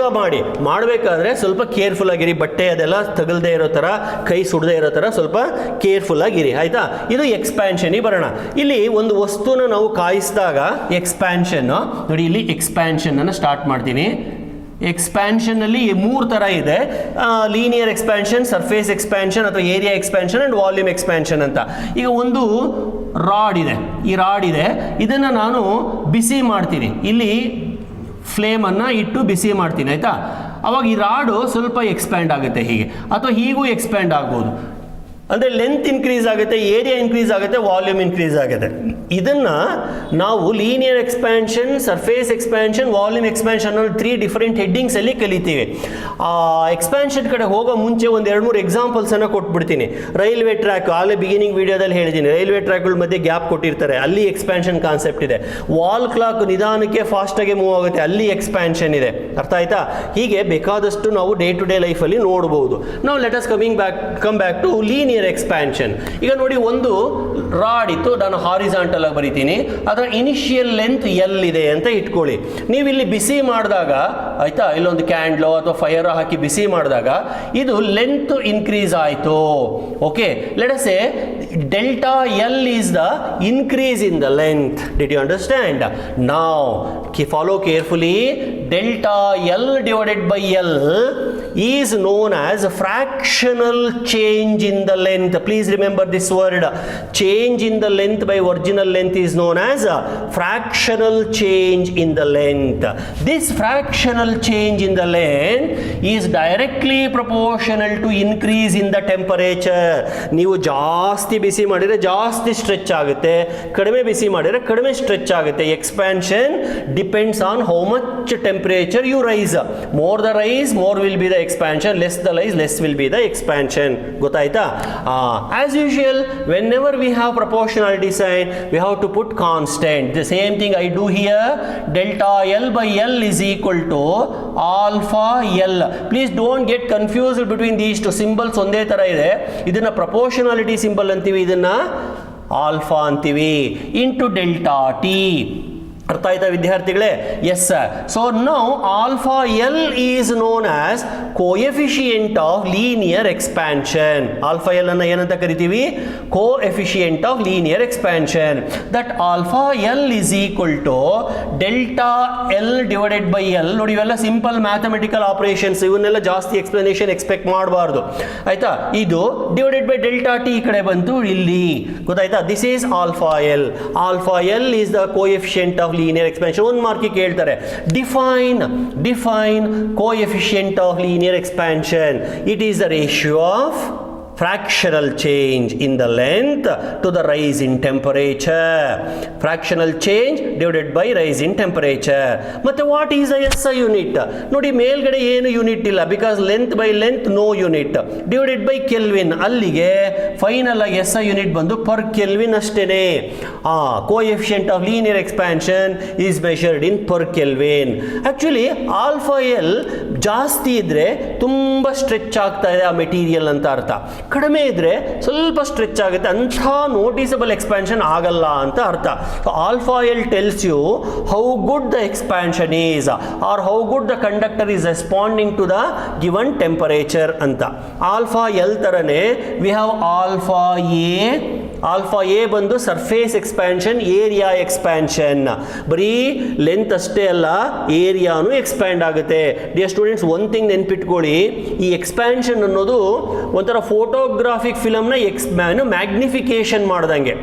ಮಾಡಬೇಕಾದ್ರೆ ಸ್ವಲ್ಪ ಕೇರ್ಫುಲ್ ಆಗಿರಿ. ಬಟ್ಟೆ ಅದೆಲ್ಲ ತಗಲ್ದೇ ಇರೋ ಥರ, ಕೈ ಸುಡದೇ ಇರೋ ಥರ ಸ್ವಲ್ಪ ಕೇರ್ಫುಲ್ ಆಗಿರಿ, ಆಯಿತಾ? ಇದು ಎಕ್ಸ್ಪ್ಯಾನ್ಷನಿಗೆ ಬರೋಣ. ಇಲ್ಲಿ ಒಂದು ವಸ್ತುನ ನಾವು ಕಾಯಿಸಿದಾಗ ಎಕ್ಸ್ಪ್ಯಾನ್ಷನ್ ನೋಡಿ, ಇಲ್ಲಿ ಎಕ್ಸ್ಪ್ಯಾನ್ಷನನ್ನು ಸ್ಟಾರ್ಟ್ ಮಾಡ್ತೀನಿ. ಎಕ್ಸ್ಪ್ಯಾನ್ಷನ್ನಲ್ಲಿ 3 ಥರ ಇದೆ, ಲೀನಿಯರ್ ಎಕ್ಸ್ಪ್ಯಾನ್ಷನ್, ಸರ್ಫೇಸ್ ಎಕ್ಸ್ಪ್ಯಾನ್ಷನ್ ಅಥವಾ area expansion and volume expansion ಅಂತ. ಈಗ ಒಂದು ರಾಡ್ ಇದೆ, ಈ ರಾಡ್ ಇದೆ, ಇದನ್ನು ನಾನು ಬಿಸಿ ಮಾಡ್ತೀನಿ. ಇಲ್ಲಿ ಫ್ಲೇಮನ್ನು ಇಟ್ಟು ಬಿಸಿ ಮಾಡ್ತೀನಿ, ಆಯಿತಾ? ಅವಾಗ ಈ ರಾಡು ಸ್ವಲ್ಪ ಎಕ್ಸ್ಪ್ಯಾಂಡ್ ಆಗುತ್ತೆ, ಹೀಗೆ ಅಥವಾ ಹೀಗೂ ಎಕ್ಸ್ಪ್ಯಾಂಡ್ ಆಗ್ಬೋದು. ಅಂದರೆ ಲೆಂತ್ ಇನ್ಕ್ರೀಸ್ ಆಗುತ್ತೆ, ಏರಿಯಾ ಇನ್ಕ್ರೀಸ್ ಆಗುತ್ತೆ, ವಾಲ್ಯೂಮ್ ಇನ್ಕ್ರೀಸ್ ಆಗುತ್ತೆ. ಇದನ್ನು ನಾವು linear expansion, surface expansion, volume expansion ಅನ್ನೋ 3 ಡಿಫರೆಂಟ್ ಹೆಡ್ಡಿಂಗ್ಸಲ್ಲಿ ಕಲಿತೀವಿ. ಎಕ್ಸ್ಪ್ಯಾನ್ಷನ್ ಕಡೆ ಹೋಗೋ ಮುಂಚೆ ಒಂದು 2-3 ಎಕ್ಸಾಂಪಲ್ಸನ್ನು ಕೊಟ್ಬಿಡ್ತೀನಿ. ರೈಲ್ವೆ ಟ್ರ್ಯಾಕ್, ಆಗಲೇ ಬಿಗಿನಿಂಗ್ ವಿಡಿಯೋದಲ್ಲಿ ಹೇಳಿದ್ದೀನಿ, ರೈಲ್ವೆ ಟ್ರ್ಯಾಕ್ಗಳ ಮಧ್ಯೆ ಗ್ಯಾಪ್ ಕೊಟ್ಟಿರ್ತಾರೆ, ಅಲ್ಲಿ ಎಕ್ಸ್ಪ್ಯಾನ್ಷನ್ ಕಾನ್ಸೆಪ್ಟ್ ಇದೆ. ವಾಲ್ ಕ್ಲಾಕ್ ನಿಧಾನಕ್ಕೆ ಫಾಸ್ಟಾಗಿ ಮೂವ್ ಆಗುತ್ತೆ, ಅಲ್ಲಿ ಎಕ್ಸ್ಪ್ಯಾನ್ಷನ್ ಇದೆ, ಅರ್ಥ ಆಯ್ತಾ? ಹೀಗೆ ಬೇಕಾದಷ್ಟು ನಾವು ಡೇ ಟು ಡೇ ಲೈಫಲ್ಲಿ ನೋಡ್ಬೋದು. ನಾವು let us come back to linear expansion. ಈಗ ನೋಡಿ, ಒಂದು ರಾಡ್ ಇತ್ತು, ನಾನು ಹಾರಿಜಾಂಟಲ್ ಆಗಿ ಬರಿತೀನಿ, ಅದರ ಇನಿಷಿಯಲ್ ಲೆಂತ್ ಎಲ್ ಇದೆ ಅಂತ ಇಟ್ಕೊಳ್ಳಿ. ನೀವು ಇಲ್ಲಿ ಬಿಸಿ ಮಾಡಿದಾಗ, ಆಯ್ತಾ, ಇಲ್ಲೊಂದು ಕ್ಯಾಂಡ್ಲೋ ಅಥವಾ ಫೈರ್ ಹಾಕಿ ಬಿಸಿ ಮಾಡಿದಾಗ ಇದು ಲೆಂತ್ ಇನ್ಕ್ರೀಸ್ ಆಯಿತು. Okay, let us say delta L is the increase in the length. Did you understand? Now follow carefully. Delta L divided by L is known as fractional change in the length. Please remember this word. Change in the length by original length is known as fractional change in the length. This fractional change in the length is directly proportional to increase in the temperature. ನೀವು ಜಾಸ್ತಿ ಬಿಸಿ ಮಾಡಿದರೆ ಜಾಸ್ತಿ ಸ್ಟ್ರೆಚ್ ಆಗುತ್ತೆ, ಕಡಿಮೆ ಬಿಸಿ ಮಾಡಿದರೆ ಕಡಿಮೆ ಸ್ಟ್ರೆಚ್ ಆಗುತ್ತೆ. Expansion depends on how much temperature you rise. More the rise, more will be the expansion. Less the rise, less will be the expansion. ಗೊತ್ತಾಯ್ತಾ? As usual, whenever we have proportionality sign, we have to put constant. The same thing I do here. Delta L by L is equal to alpha L. Please don't get confused between these two symbols. ಒಂದೇ ತರ ಇದೆ. ಇದನ್ನ proportionality symbol ಅಂತೀವಿ, ಇದನ್ನ ಆಲ್ಫಾ ಅಂತೀವಿ. Into delta T. ಅರ್ಥ ಆಯ್ತಾ ವಿದ್ಯಾರ್ಥಿಗಳೇ? Yes sir. So now alpha L is known as coefficient of linear expansion. Alpha L ಅನ್ನ ಏನಂತ ಕರಿತೀವಿ? Coefficient of linear expansion. That alpha L is equal to delta L divided by L. ನೋಡಿ, ಇವೆಲ್ಲ ಸಿಂಪಲ್ ಮ್ಯಾಥಮೆಟಿಕಲ್ ಆಪರೇಷನ್ಸ್, ಇವನ್ನೆಲ್ಲ ಜಾಸ್ತಿ ಎಕ್ಸ್ಪ್ಲನೇಷನ್ ಎಕ್ಸ್ಪೆಕ್ಟ್ ಮಾಡಬಾರ್ದು. ಆಯ್ತಾ? ಇದು ಡಿವೈಡೆಡ್ ಬೈ ಡೆಲ್ಟಾ ಟಿ ಈ ಕಡೆ ಬಂತು ಇಲ್ಲಿ. ಗೊತ್ತಾಯ್ತಾ? This is alpha L. Alpha L is the coefficient of linear expansion. ಒಂದು ಮಾರ್ಕಿಗೆ ಕೇಳ್ತಾರೆ, define coefficient of linear expansion. It is the ratio of fractional change in the length to the rise in temperature. Fractional change divided by rise in temperature. ಮತ್ತೆ what is the SI unit? ನೋಡಿ, ಮೇಲ್ಗಡೆ ಏನು ಯೂನಿಟ್ ಇಲ್ಲ, because length by length no unit. Divided by kelvin, ಅಲ್ಲಿಗೆ ಫೈನಲ್ ಆಗಿ SI ಯೂನಿಟ್ ಬಂದು ಪರ್ ಕೆಲ್ವಿನ್ ಅಷ್ಟೇನೆ. Coefficient of linear expansion is measured in per kelvin. Actually alpha L ಜಾಸ್ತಿ ಇದ್ರೆ ತುಂಬಾ ಸ್ಟ್ರೆಚ್ ಆಗ್ತಾ ಇದೆ ಆ ಮೆಟೀರಿಯಲ್ ಅಂತ ಅರ್ಥ. ಕಡಿಮೆ ಇದ್ರೆ ಸ್ವಲ್ಪ ಸ್ಟ್ರೆಚ್ ಆಗುತ್ತೆ, ಅಂಥ ನೋಟಿಸಬಲ್ ಎಕ್ಸ್ಪ್ಯಾನ್ಷನ್ ಆಗಲ್ಲ ಅಂತ ಅರ್ಥ. Alpha L tells you how good the expansion is or how good the conductor is responding to the given temperature ಅಂತ. ಆಲ್ಫಾ ಎಲ್ ತರನೇ we have alpha A. Alpha A ಬಂದು ಸರ್ಫೇಸ್ ಎಕ್ಸ್ಪ್ಯಾನ್ಷನ್, ಏರಿಯಾ ಎಕ್ಸ್ಪ್ಯಾನ್ಷನ್. ಬರೀ ಲೆಂತ್ ಅಷ್ಟೇ ಅಲ್ಲ, ಏರಿಯಾನು ಎಕ್ಸ್ಪ್ಯಾಂಡ್ ಆಗುತ್ತೆ. ಡಿಯರ್ ಸ್ಟೂಡೆಂಟ್ಸ್, ಒನ್ ಥಿಂಗ್ ನೆನ್ಪಿಟ್ಕೊಳ್ಳಿ, ಈ ಎಕ್ಸ್ಪ್ಯಾನ್ಷನ್ ಅನ್ನೋದು ಒಂಥರ ಫೋಟೋಗ್ರಾಫಿಕ್ ಫಿಲಮ್ನ ಮ್ಯಾಗ್ನಿಫಿಕೇಶನ್ ಮಾಡ್ದಂಗೆ,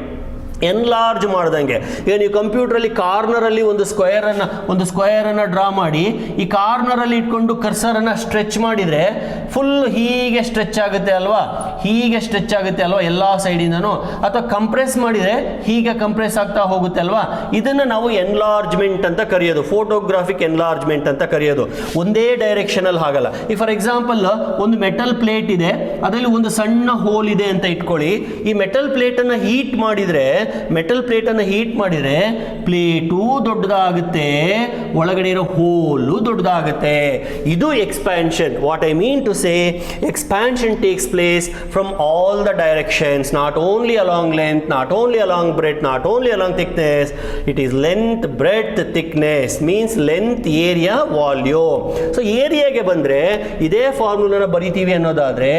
ಎನ್ಲಾರ್ಜ್ ಮಾಡ್ದಂಗೆ. ಈಗ ನೀವು ಕಂಪ್ಯೂಟ್ರಲ್ಲಿ ಕಾರ್ನರಲ್ಲಿ ಒಂದು ಸ್ಕ್ವೇರನ್ನು ಡ್ರಾ ಮಾಡಿ ಈ ಕಾರ್ನರಲ್ಲಿ ಇಟ್ಕೊಂಡು ಕರ್ಸರನ್ನು ಸ್ಟ್ರೆಚ್ ಮಾಡಿದರೆ ಫುಲ್ ಹೀಗೆ ಸ್ಟ್ರೆಚ್ ಆಗುತ್ತೆ ಅಲ್ವಾ, ಎಲ್ಲ ಸೈಡಿಂದನೂ. ಅಥವಾ ಕಂಪ್ರೆಸ್ ಮಾಡಿದರೆ ಹೀಗೆ ಕಂಪ್ರೆಸ್ ಆಗ್ತಾ ಹೋಗುತ್ತೆ ಅಲ್ವಾ. ಇದನ್ನು ನಾವು ಎನ್ಲಾರ್ಜ್ಮೆಂಟ್ ಅಂತ ಕರೆಯೋದು, ಫೋಟೋಗ್ರಾಫಿಕ್ ಎನ್ಲಾರ್ಜ್ಮೆಂಟ್ ಅಂತ ಕರೆಯೋದು. ಒಂದೇ ಡೈರೆಕ್ಷನಲ್ಲಿ ಆಗಲ್ಲ. ಈ ಫಾರ್ ಎಕ್ಸಾಂಪಲ್ ಒಂದು ಮೆಟಲ್ ಪ್ಲೇಟ್ ಇದೆ, ಅದರಲ್ಲಿ ಒಂದು ಸಣ್ಣ ಹೋಲ್ ಇದೆ ಅಂತ ಇಟ್ಕೊಳ್ಳಿ. ಈ ಮೆಟಲ್ ಪ್ಲೇಟನ್ನು ಹೀಟ್ ಮಾಡಿದರೆ ಪ್ಲೇಟು ದೊಡ್ಡದಾಗುತ್ತೆ, ಒಳಗಡೆ ಇರೋ ಹೋಲು ದೊಡ್ಡದಾಗುತ್ತೆ. ಇದು expansion. What I mean to say, expansion takes place from all the directions, not only along length, not only along breadth, not only along thickness. It is length, breadth, thickness means length, area, volume. So ಏರಿಯಾಗೆ ಬಂದರೆ ಇದೇ ಫಾರ್ಮುಲಾನ ಬರಿತೀವಿ ಅನ್ನೋದಾದ್ರೆ,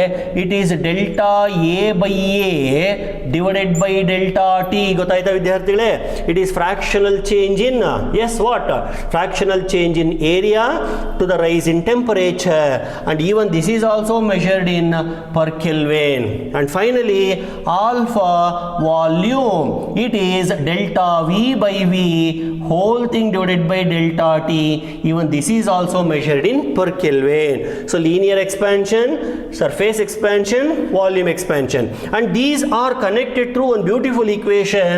it is delta A by A divided by delta T. ಗೊತ್ತಾಯ್ತಾ ವಿದ್ಯಾರ್ಥಿಗಳೇ? It is fractional change in, yes what, fractional change in area to the rise in temperature, and even this is also measured in per kelvin. And finally alpha volume, it is delta V by V whole thing divided by delta T. Even this is also measured in per Kelvin. So linear expansion, surface expansion, volume expansion, and these are connected through one beautiful equation.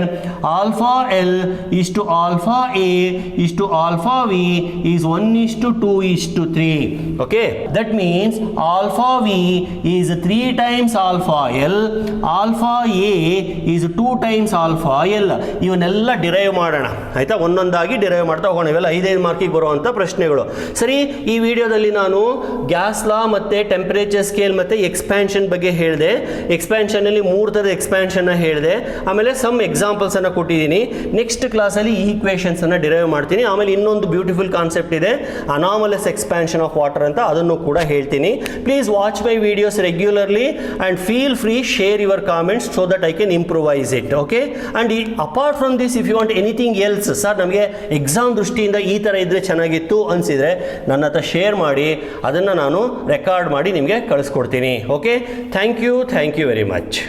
Alpha L is to alpha A is to alpha V is 1:2:3. Okay, that means alpha V is 3 times alpha L, alpha A is 2 times alpha L. ಇವನ್ನೆಲ್ಲ ಡಿರೈವ್ ಮಾಡೋಣ ಆಯ್ತಾ, ಒಂದೊಂದಾಗಿ ಡಿರೈವ್ ಮಾಡ್ತಾ ಹೋಗೋಣ. ಇವೆಲ್ಲ 5 ಮಾರ್ಕಿಗೆ ಬರುವಂಥ ಪ್ರಶ್ನೆಗಳು. ಸರಿ, ಈ ವಿಡಿಯೋದಲ್ಲಿ ನಾನು ಗ್ಯಾಸ್ ಲಾ ಮತ್ತು ಟೆಂಪರೇಚರ್ ಸ್ಕೇಲ್ ಮತ್ತು ಎಕ್ಸ್ಪ್ಯಾನ್ಷನ್ ಬಗ್ಗೆ ಹೇಳಿದೆ. ಎಕ್ಸ್ಪ್ಯಾನ್ಷನಲ್ಲಿ 3 ಥರದ ಎಕ್ಸ್ಪ್ಯಾನ್ಷನ್ನ ಹೇಳಿದೆ. ಆಮೇಲೆ ಸಮ್ ಎಕ್ಸಾಂಪಲ್ಸನ್ನು ಕೊಟ್ಟಿದ್ದೀನಿ. ನೆಕ್ಸ್ಟ್ ಕ್ಲಾಸಲ್ಲಿ ಈಕ್ವೇಷನ್ಸನ್ನು ಡಿರೈವ್ ಮಾಡ್ತೀನಿ. ಆಮೇಲೆ ಇನ್ನೊಂದು ಬ್ಯೂಟಿಫುಲ್ ಕಾನ್ಸೆಪ್ಟ್ ಇದೆ, ಅನಾಮಲಸ್ ಎಕ್ಸ್ಪ್ಯಾನ್ಷನ್ ಆಫ್ ವಾಟರ್ ಅಂತ, ಅದನ್ನು ಕೂಡ ಹೇಳ್ತೀನಿ. Please watch my videos regularly and feel free share your comments so that I can improvise it. Okay, and apart from this if you want anything else, sir ನಮಗೆ ಎಕ್ಸಾಮ್ ದೃಷ್ಟಿಯಿಂದ ಈ ಥರ ಇದ್ದರೆ ಚೆನ್ನಾಗಿತ್ತು ಅನಿಸಿದರೆ ನನ್ನ ಹತ್ರ ಶೇರ್ ಮಾಡಿ, ಅದನ್ನು ನಾನು ರೆಕಾರ್ಡ್ ಮಾಡಿ ನಿಮಗೆ ಕಳಿಸ್ಕೊಡ್ತೀನಿ. Okay, thank you very much.